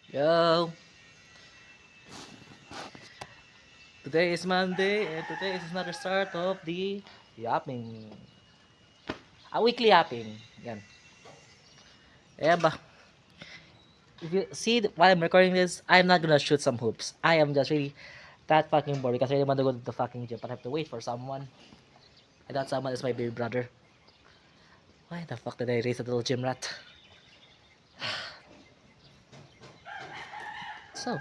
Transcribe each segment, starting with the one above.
Yo, today is Monday and today is another start of the yapping. A weekly yapping. Yan. Yeah, ba? If you see while I'm recording this, I'm not gonna shoot some hoops. I am just really that fucking bored because I really want to go to the fucking gym, but I have to wait for someone. And that someone is my baby brother. Why the fuck did I raise a little gym rat? So,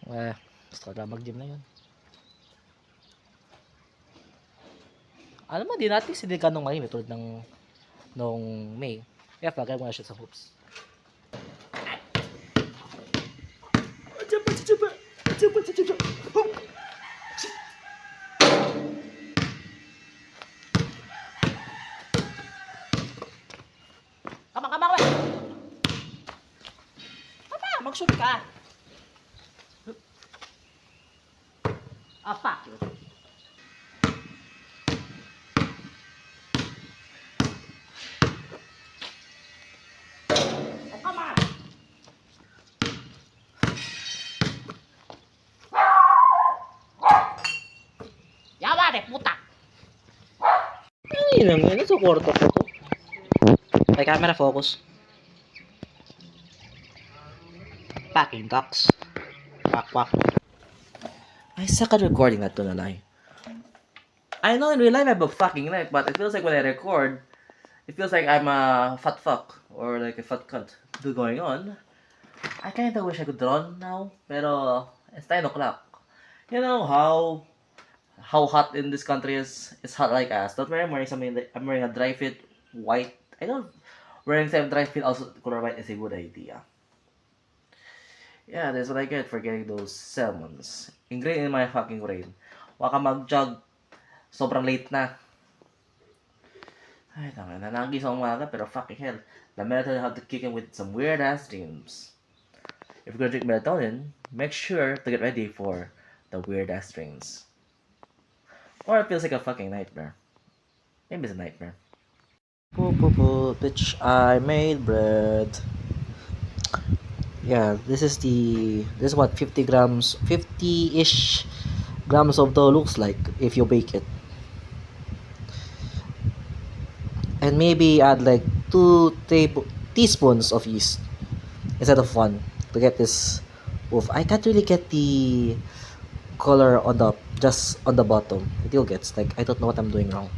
gusto ko na mag-gym na yun. Alam mo, di natin sila ganong mahimik tulad ng nung May. Yeah, fuck, I wanna shoot some hoops. Come on, wait! Mag-shoot ka! Ah, fuck you. Oh, come on! Yawa de, puta! Ay, naman. Nasa kwarto ko to. May camera focus. Packing ducks. Quack, quack. I suck at recording, not gonna lie. I know in real life I have a fucking life, but it feels like when I record, it feels like I'm a fat fuck or like a fat cunt. Do going on. I kinda wish I could run now, pero it's 9 o'clock. You know how hot in this country is? It's hot like ass. Don't worry, I'm wearing something. I'm wearing a dry fit white. I don't wearing some dry fit also color white is a good idea. Yeah, that's what I get for getting those salmons. Ingrained in my fucking brain. Waka mag-jog. Sobrang late na. Ay, tanga na. Nagising ako umaga, pero fucking hell. The melatonin have to kick in with some weird ass dreams. If you're gonna drink melatonin, make sure to get ready for the weird ass dreams. Or it feels like a fucking nightmare. Maybe it's a nightmare. Bitch, I made bread. Yeah, this is what 50 grams, 50-ish grams of dough looks like if you bake it. And maybe add like 2 teaspoons of yeast instead of 1 to get this wolf. I can't really get the color on the just on the bottom. It still gets like I don't know what I'm doing wrong.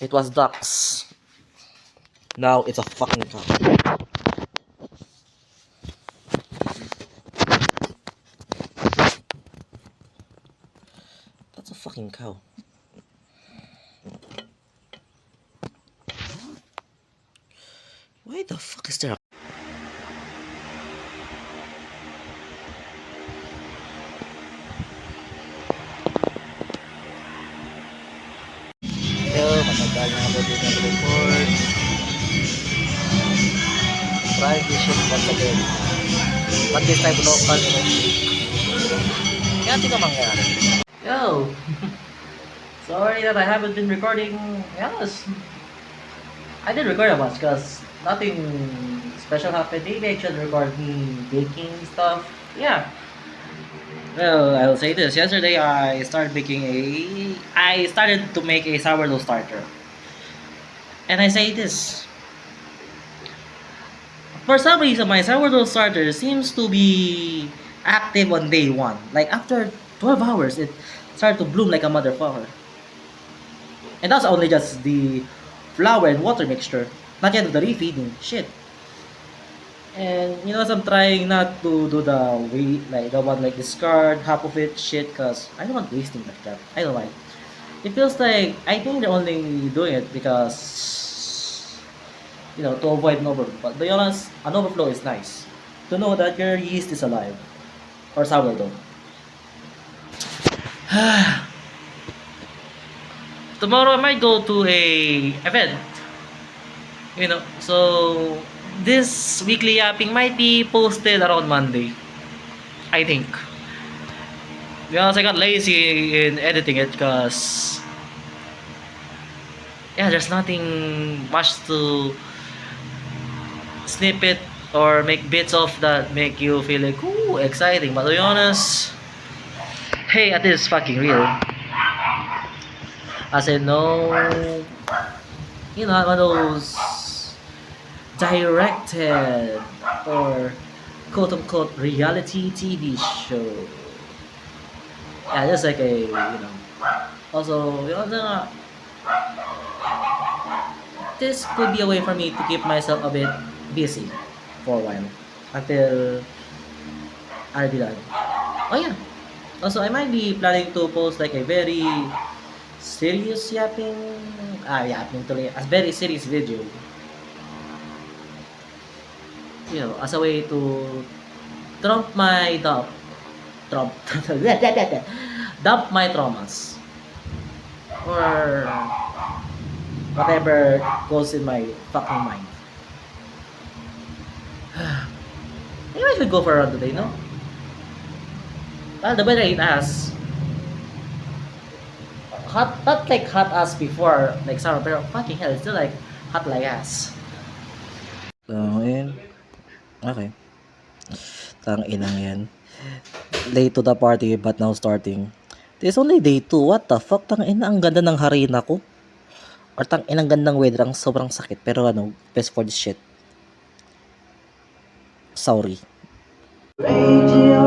It was ducks. Now it's a fucking cow. That's a fucking cow. Why the fuck is there a... Yo, matagal na ako dito nag-record. Try this shit once again. But this time local. Kaya tingnan mangyari. Yo! Sorry that I haven't been recording. Yes. I did record a bunch because nothing special happened. Maybe I should record me baking stuff. Yeah. Well, I'll say this. Yesterday I started I started to make a sourdough starter. And I say this. For some reason, my sourdough starter seems to be active on day 1. Like after 12 hours, it started to bloom like a motherfucker. And that's only just the flour and water mixture. Not yet the refeeding. Shit. And you know, I'm trying not to do the way like the one like discard half of it shit, cause I don't want wasting like that. I don't like. It feels like I think they're only doing it because to avoid an overflow. But to be honest, an overflow is nice. To know that your yeast is alive or sourdough. Tomorrow I might go to a event. So this weekly yapping might be posted around Monday. I think. Because I got lazy in editing it because yeah, there's nothing much to snip it or make bits of that make you feel like ooh exciting. But to be honest, hey, at least fucking real. As I know, you know, one of those directed or quote unquote reality TV show. Yeah, just like a Also, this could be a way for me to keep myself a bit busy for a while until I'll be done. Oh yeah. Also, I might be planning to post like a very serious yapping tuloy, a very serious video. As a way to trump my trump, dump my traumas or whatever goes in my fucking mind. Maybe I should go for a run today, no? Well, the weather ain't as hot, not like hot as before, like summer, pero fucking hell, it's still like hot like ass. Okay. Inang yan. Late to the party but now starting. This only day 2. What the fuck? Ina, ang ganda ng harina ko. Or inang gandang weather. Ang sobrang sakit. Pero best for this shit. Sorry. Radio